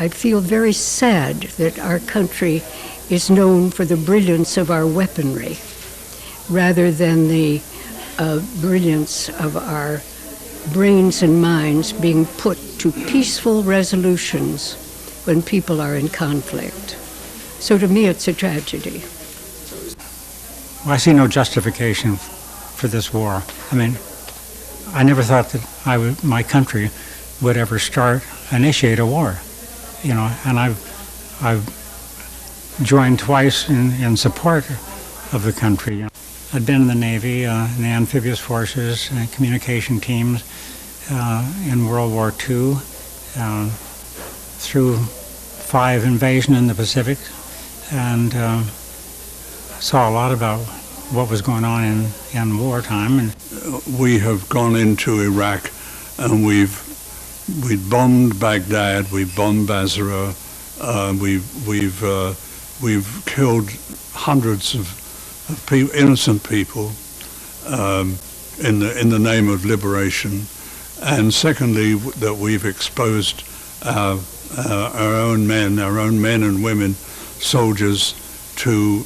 I feel very sad that our country is known for the brilliance of our weaponry rather than the brilliance of our brains and minds being put to peaceful resolutions when people are in conflict. So to me, it's a tragedy. Well, I see no justification for this war. I mean, I never thought that my country would ever initiate a war, you know, and I've joined twice in support of the country. You know. I'd been in the Navy, in the amphibious forces, communication teams in World War II, through 5 invasions in the Pacific, and saw a lot about what was going on in wartime. And we have gone into Iraq, and we've bombed Baghdad, we've bombed Basra, we've killed hundreds of people, innocent people, in the name of liberation, and secondly that we've exposed our own men and women, soldiers, to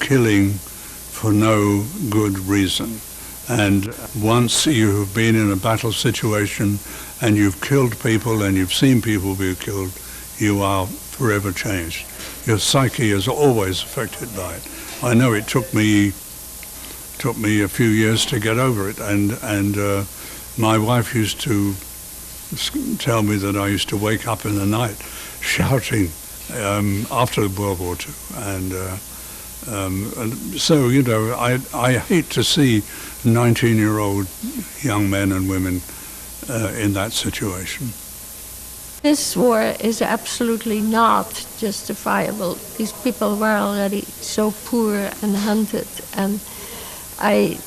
killing for no good reason. And once you have been in a battle situation and you've killed people and you've seen people be killed, you are forever changed. Your psyche is always affected by it. I know it took me a few years to get over it, and my wife used to tell me that I used to wake up in the night shouting after World War II, and so, you know, I hate to see 19-year-old young men and women in that situation. This war is absolutely not justifiable. These people were already so poor and hunted, and I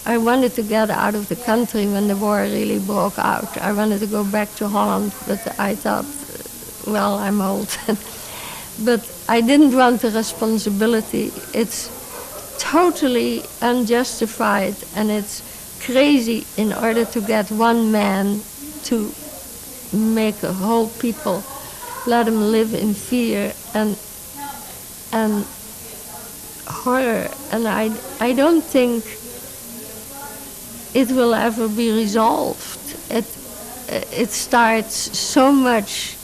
wanted to get out of the country when the war really broke out. I wanted to go back to Holland, but I thought, well, I'm old. But I didn't want the responsibility. It's totally unjustified, and it's crazy in order to get one man to make a whole people, let them live in fear and horror. And I don't think it will ever be resolved. It starts so much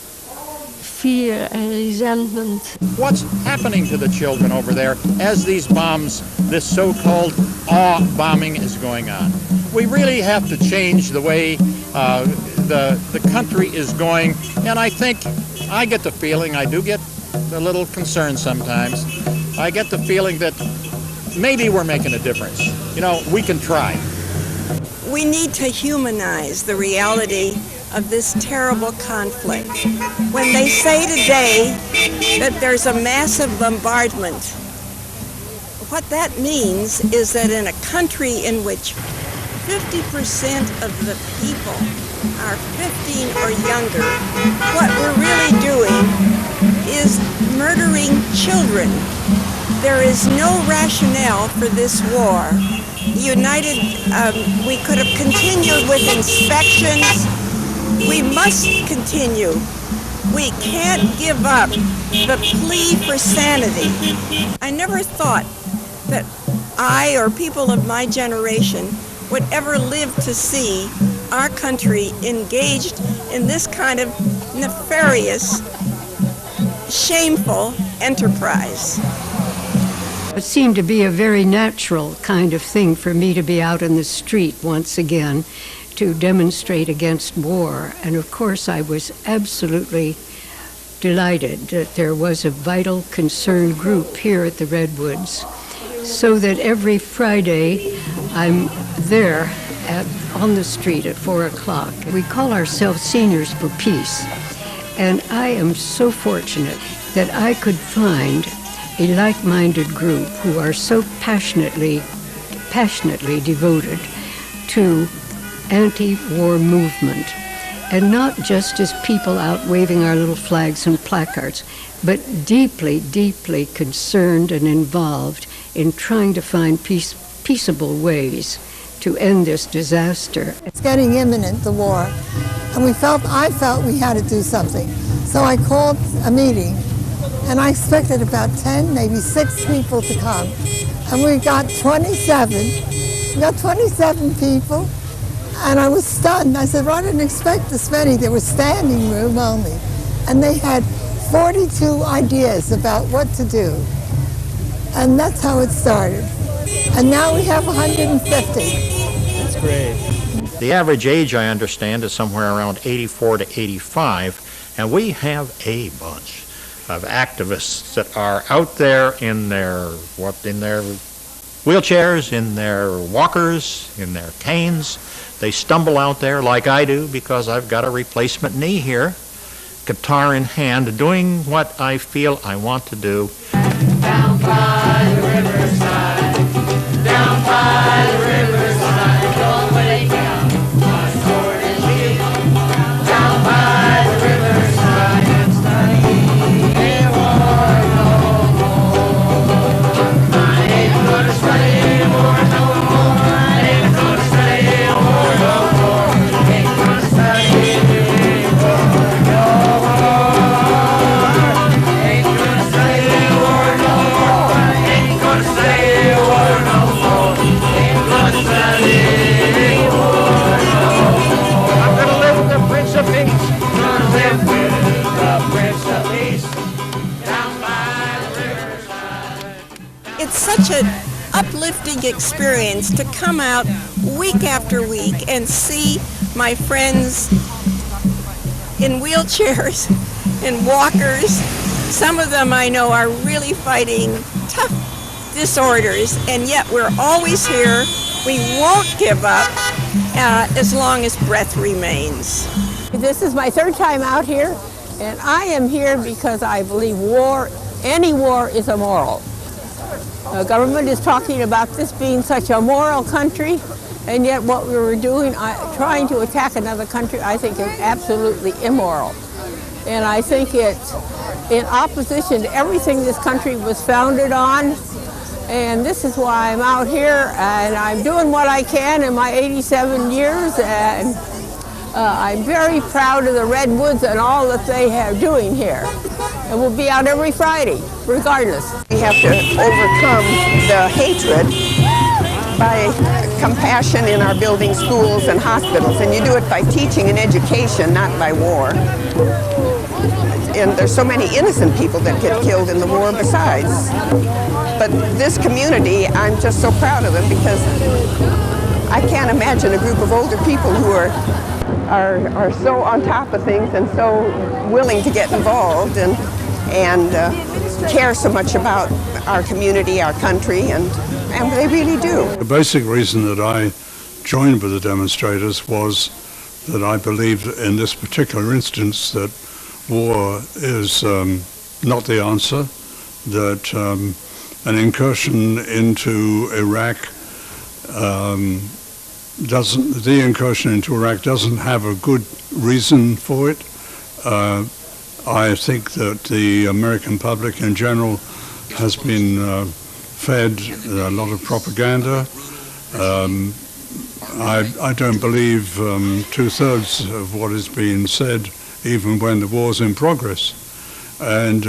fear and resentment. What's happening to the children over there as these bombs, this so-called awe bombing is going on? We really have to change the way the country is going, and I think, I get the feeling, I do get a little concerned sometimes, I get the feeling that maybe we're making a difference. You know, we can try. We need to humanize the reality of this terrible conflict. When they say today that there's a massive bombardment, what that means is that in a country in which 50% of the people are 15 or younger, what we're really doing is murdering children. There is no rationale for this war. We could have continued with inspections. We must continue. We can't give up the plea for sanity. I never thought that I or people of my generation would ever live to see our country engaged in this kind of nefarious, shameful enterprise. It seemed to be a very natural kind of thing for me to be out in the street once again to demonstrate against war. And of course I was absolutely delighted that there was a vital concerned group here at the Redwoods, so that every Friday I'm there on the street at 4 o'clock. We call ourselves Seniors for Peace, and I am so fortunate that I could find a like-minded group who are so passionately devoted to anti-war movement, and not just as people out waving our little flags and placards, but deeply, deeply concerned and involved in trying to find peaceable ways to end this disaster. It's getting imminent, the war. and I felt we had to do something. So I called a meeting, and I expected about 10, maybe 6 people to come. And we got 27. We got 27 people, and I was stunned. I said, well, I didn't expect this many. There was standing room only. And they had 42 ideas about what to do. And that's how it started. And now we have 150. That's great. The average age, I understand, is somewhere around 84 to 85, and we have a bunch of activists that are out there in their wheelchairs, in their walkers, in their canes. They stumble out there like I do because I've got a replacement knee here, guitar in hand, doing what I feel I want to do. Down by the riverside, down by the riverside, go way down, my sword is healed. Down by the riverside, it's not any war no more. I ain't gonna study war no more. I ain't gonna study war no more. Ain't gonna study war no more. Ain't gonna study war no more. Ain't gonna study war no more. Ain't gonna study war no more. I'm gonna live with the Prince of Peace. Gonna live with the Prince of Peace. Down by the riverside. It's such an uplifting experience to come out week after week and see my friends in wheelchairs and walkers. Some of them I know are really fighting tough disorders, and yet we're always here. We won't give up as long as breath remains. This is my third time out here, and I am here because I believe any war is immoral. The government is talking about this being such a moral country, and yet what we were doing, trying to attack another country, I think is absolutely immoral. And I think it's in opposition to everything this country was founded on. And this is why I'm out here, and I'm doing what I can in my 87 years, and I'm very proud of the Redwoods and all that they have doing here. And we'll be out every Friday, regardless. We have to overcome the hatred by compassion in our building schools and hospitals, and you do it by teaching and education, not by war. And there's so many innocent people that get killed in the war besides. But this community, I'm just so proud of them because I can't imagine a group of older people who are so on top of things and so willing to get involved and care so much about our community, our country, and they really do. The basic reason that I joined with the demonstrators was that I believed in this particular instance that war is not the answer, that an incursion into Iraq doesn't have a good reason for it. I think that the American public in general has been fed a lot of propaganda. I don't believe 2/3 of what is being said, even when the war's in progress. And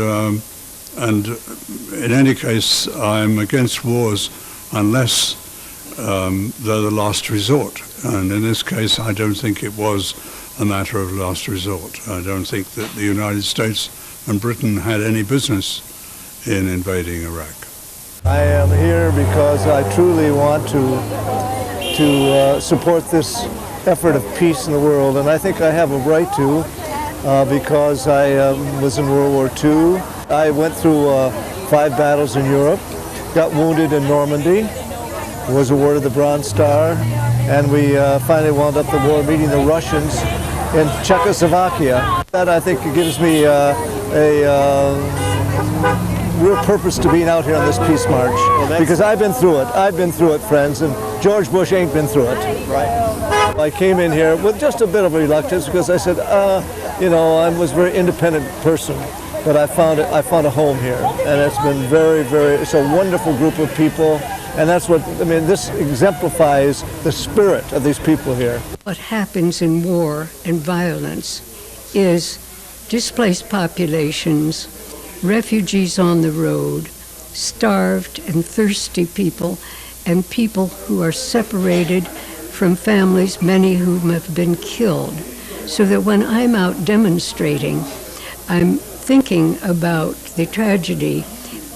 in any case, I'm against wars unless they're the last resort. And in this case, I don't think it was a matter of last resort. I don't think that the United States and Britain had any business in invading Iraq. I am here because I truly want to support this effort of peace in the world, and I think I have a right to because I was in World War II. I went through 5 battles in Europe, got wounded in Normandy, was awarded the Bronze Star, and we finally wound up the war meeting the Russians in Czechoslovakia. That I think gives me a real purpose to being out here on this peace march, because I've been through it. I've been through it, friends, and George Bush ain't been through it. Right. I came in here with just a bit of reluctance because I said, you know, I was a very independent person, but I found a home here, and it's been it's a wonderful group of people, And that's what, I mean, this exemplifies the spirit of these people here. What happens in war and violence is displaced populations, refugees on the road, starved and thirsty people, and people who are separated from families, many whom have been killed. So that when I'm out demonstrating, I'm thinking about the tragedy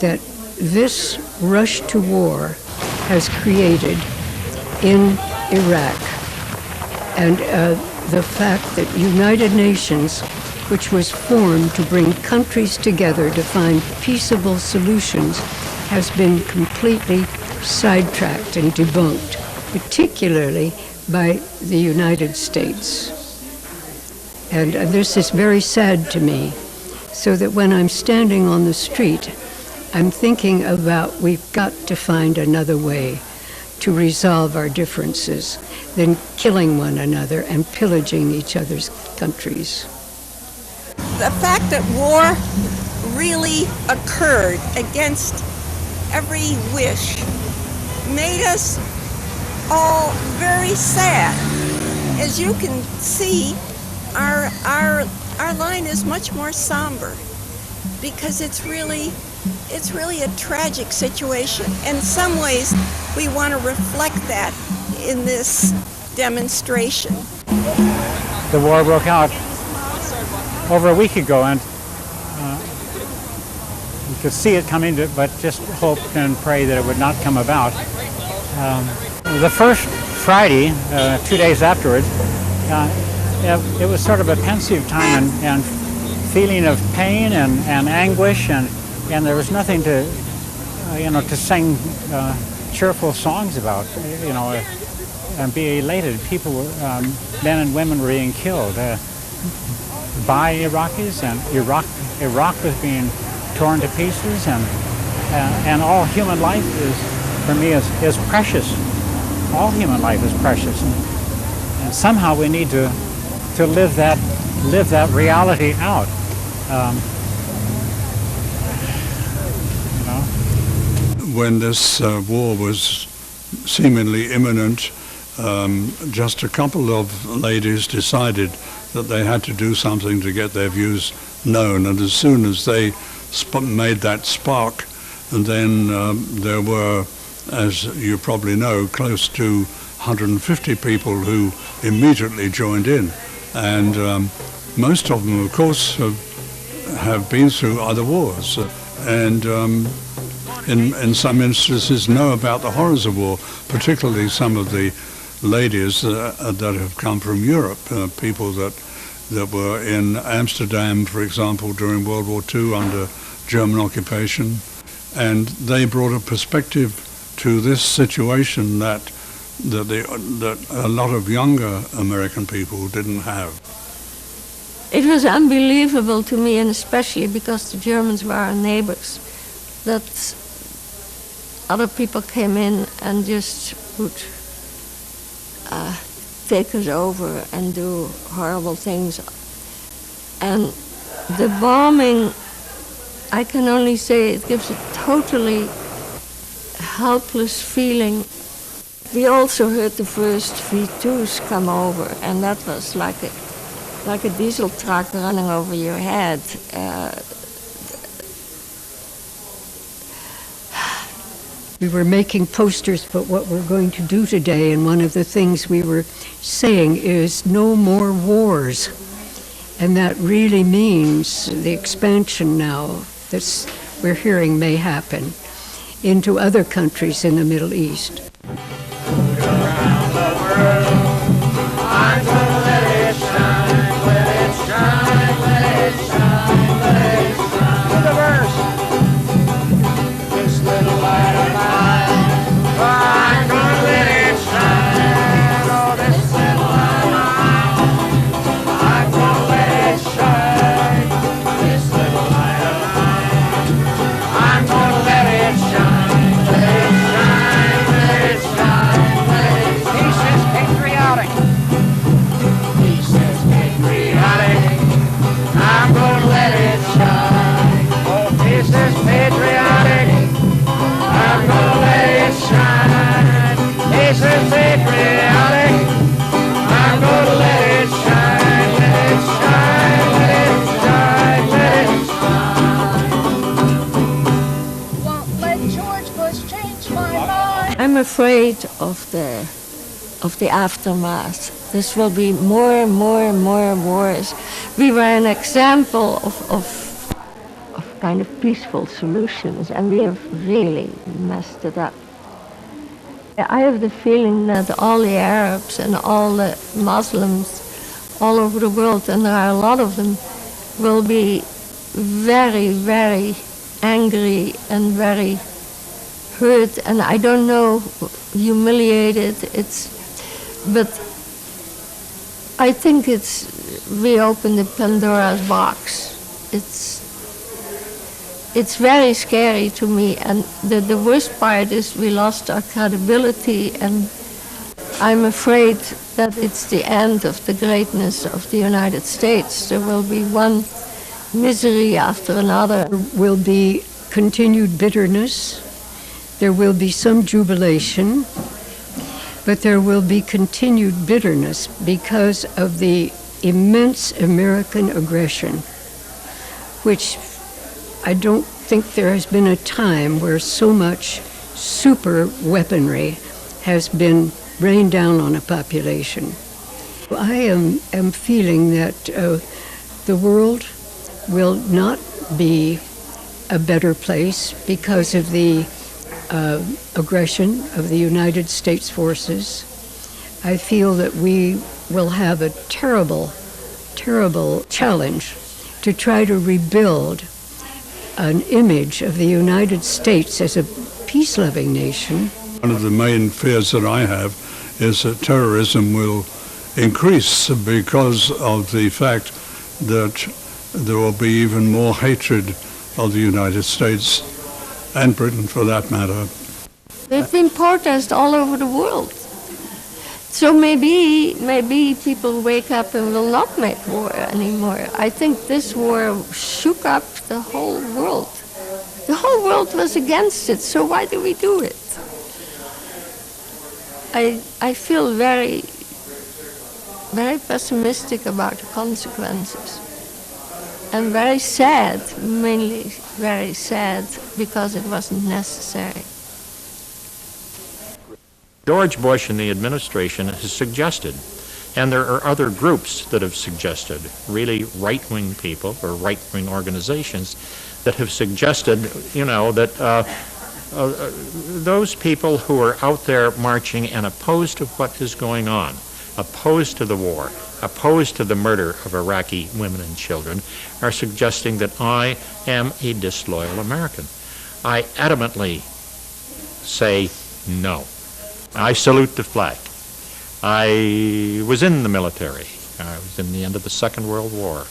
that this rush to war has created in Iraq. And the fact that United Nations, which was formed to bring countries together to find peaceable solutions, has been completely sidetracked and debunked, particularly by the United States. And this is very sad to me, so that when I'm standing on the street, I'm thinking about we've got to find another way to resolve our differences than killing one another and pillaging each other's countries. The fact that war really occurred against every wish made us all very sad. As you can see, our line is much more somber because it's really a tragic situation. In some ways, we want to reflect that in this demonstration. The war broke out over a week ago, and you could see it coming, but just hope and pray that it would not come about. The first Friday, 2 days afterwards, it was sort of a pensive time and feeling of pain and anguish, and there was nothing to, to sing cheerful songs about, and be elated. People were, men and women were being killed by Iraqis, and Iraq was being torn to pieces, and all human life is, for me, is precious. All human life is precious, and somehow we need to live that reality out. When this war was seemingly imminent, just a couple of ladies decided that they had to do something to get their views known, and as soon as they made that spark, then there were, as you probably know, close to 150 people who immediately joined in, and most of them, of course, have been through other wars, and in some instances know about the horrors of war, particularly some of the ladies that have come from Europe, people that were in Amsterdam, for example, during World War II under German occupation, and they brought a perspective to this situation that a lot of younger American people didn't have. It was unbelievable to me, and especially because the Germans were our neighbors, that other people came in and just would take us over and do horrible things. And the bombing, I can only say it gives a totally helpless feeling. We also heard the first V2s come over, and that was like a diesel truck running over your head. We were making posters for what we're going to do today, and one of the things we were saying is no more wars. And that really means the expansion now that we're hearing may happen into other countries in the Middle East. Around the world, I'm gonna let it shine, let it shine, let it shine, let it shine. To the verse. This little light of mine, I'm gonna let it shine. Oh, this little light of mine, I'm gonna let it shine. This little light of mine, I'm gonna let it shine, let it shine, let it It's a sacred alley. I'm gonna let it shine, let it shine, let it shine, let it shine. Won't let George Bush change my mind. I'm afraid of the aftermath. This will be more and more and more wars. We were an example of kind of peaceful solutions, and we have really messed it up. I have the feeling that all the Arabs and all the Muslims all over the world, and there are a lot of them, will be very, very angry and very hurt, and I don't know, humiliated. But I think we opened the Pandora's box. It's very scary to me, and the worst part is we lost our credibility, and I'm afraid that it's the end of the greatness of the United States. There will be one misery after another. There will be continued bitterness. There will be some jubilation, but there will be continued bitterness because of the immense American aggression, which I don't think there has been a time where so much super weaponry has been rained down on a population. I am feeling that the world will not be a better place because of the aggression of the United States forces. I feel that we will have a terrible, terrible challenge to try to rebuild an image of the United States as a peace-loving nation. One of the main fears that I have is that terrorism will increase because of the fact that there will be even more hatred of the United States and Britain for that matter. There have been protests all over the world. So maybe people wake up and will not make war anymore. I think this war shook up the whole world. The whole world was against it, so why do we do it? I feel very, very pessimistic about the consequences. And very sad, mainly very sad, because it wasn't necessary. George Bush and the administration has suggested, and there are other groups that have suggested, really right-wing people or right-wing organizations that have suggested, that those people who are out there marching and opposed to what is going on, opposed to the war, opposed to the murder of Iraqi women and children, are suggesting that I am a disloyal American. I adamantly say no. I salute the flag. I was in the military. I was in the end of the Second World War.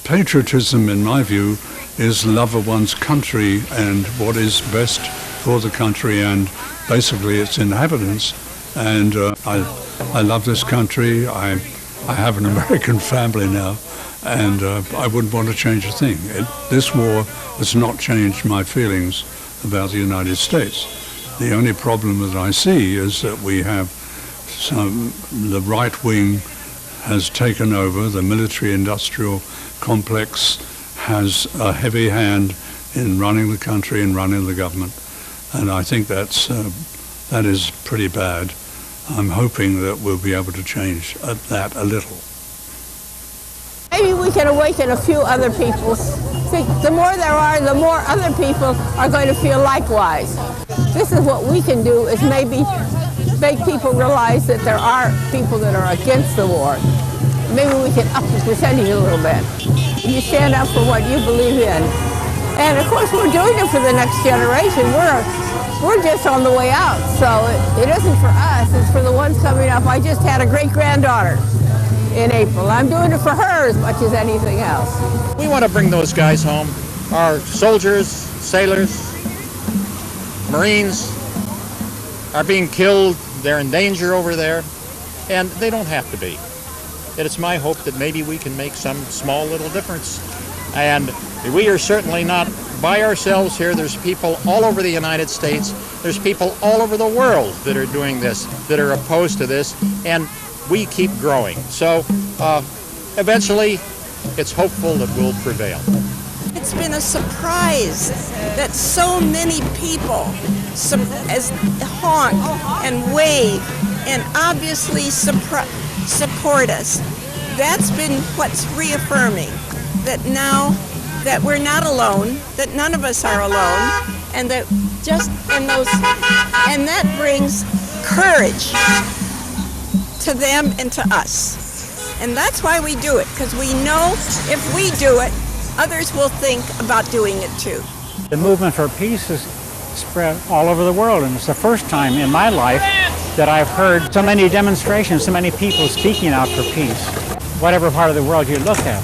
Patriotism, in my view, is love of one's country and what is best for the country and basically its inhabitants. And I love this country. I have an American family now, and I wouldn't want to change a thing. This war has not changed my feelings about the United States. The only problem that I see is that we have the right wing has taken over, the military-industrial complex has a heavy hand in running the country and running the government. And I think that is pretty bad. I'm hoping that we'll be able to change that a little. Maybe we can awaken a few other people. See, the more there are, the more other people are going to feel likewise. This is what we can do, is maybe make people realize that there are people that are against the war. Maybe we can up the percentage a little bit. You stand up for what you believe in. And of course we're doing it for the next generation. We're just on the way out, so it isn't for us, it's for the ones coming up. I just had a great-granddaughter in April. I'm doing it for her as much as anything else. We want to bring those guys home. Our soldiers, sailors, Marines are being killed. They're in danger over there, and they don't have to be. And it's my hope that maybe we can make some small little difference And we are certainly not by ourselves here. There's people all over the United States. There's people all over the world that are doing this, that are opposed to this, and we keep growing. So eventually, it's hopeful that we'll prevail. It's been a surprise that so many people honk and wave and obviously support us. That's been what's reaffirming, that now that we're not alone, that none of us are alone, and that and that brings courage to them and to us. And that's why we do it, because we know if we do it, others will think about doing it too. The movement for peace is spread all over the world, and it's the first time in my life that I've heard so many demonstrations, so many people speaking out for peace. Whatever part of the world you look at,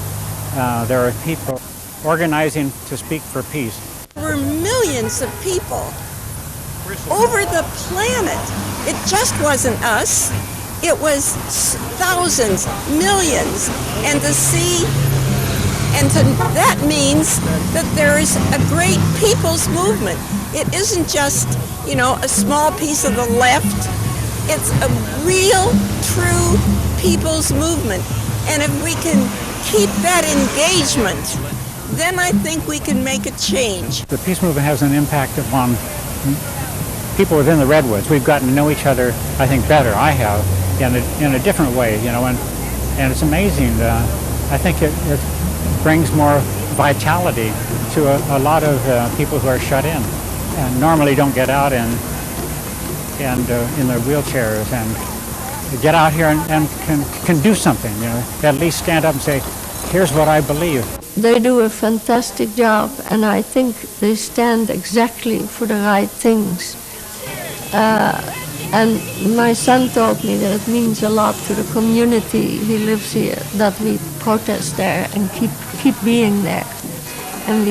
there are people organizing to speak for peace. There were millions of people over the planet. It just wasn't us. It was thousands, millions, and that means that there is a great people's movement. It isn't just, a small piece of the left. It's a real, true people's movement. And if we can keep that engagement, then I think we can make a change. The peace movement has an impact upon people within the Redwoods. We've gotten to know each other, I think, better. I have, in a different way, and it's amazing. I think it brings more vitality to a lot of people who are shut in and normally don't get out and in their wheelchairs and get out here and can do something. At least stand up and say, here's what I believe. They do a fantastic job, and I think they stand exactly for the right things. And my son told me that it means a lot to the community he lives here that we protest there and keep being there. And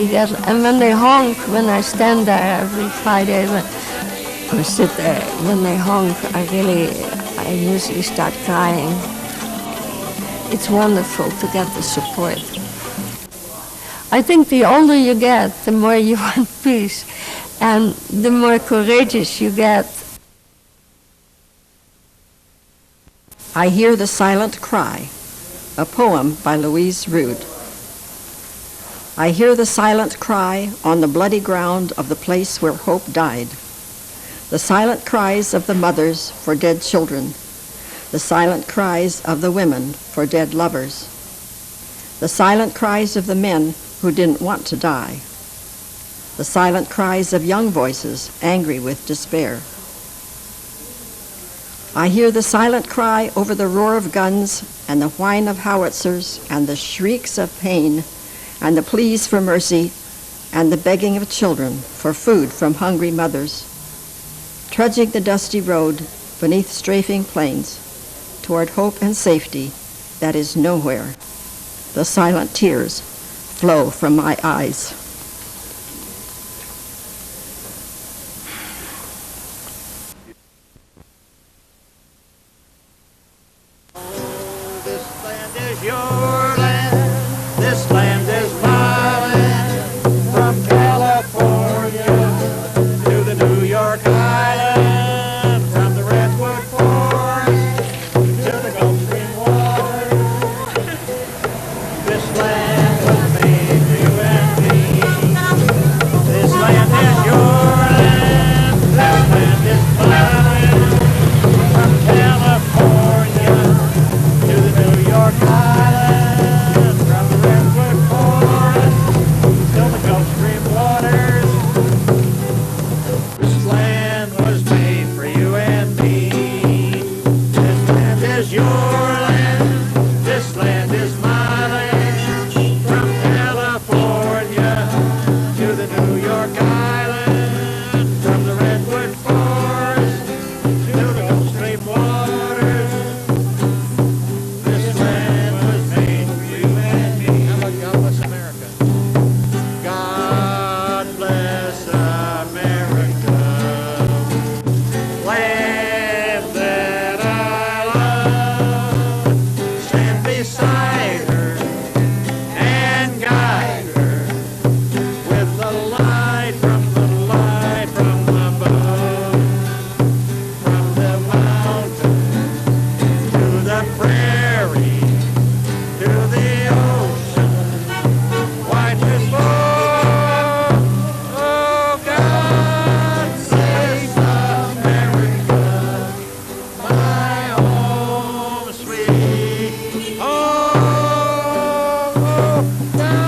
when they honk, when I stand there every Friday, or sit there, when they honk, I usually start crying. It's wonderful to get the support. I think the older you get, the more you want peace, and the more courageous you get. I Hear the Silent Cry, a poem by Louise Rude. I hear the silent cry on the bloody ground of the place where hope died. The silent cries of the mothers for dead children. The silent cries of the women for dead lovers. The silent cries of the men who didn't want to die. The silent cries of young voices angry with despair. I hear the silent cry over the roar of guns and the whine of howitzers and the shrieks of pain and the pleas for mercy and the begging of children for food from hungry mothers, trudging the dusty road beneath strafing planes toward hope and safety that is nowhere. The silent tears flow from my eyes. This land was made for you and me. down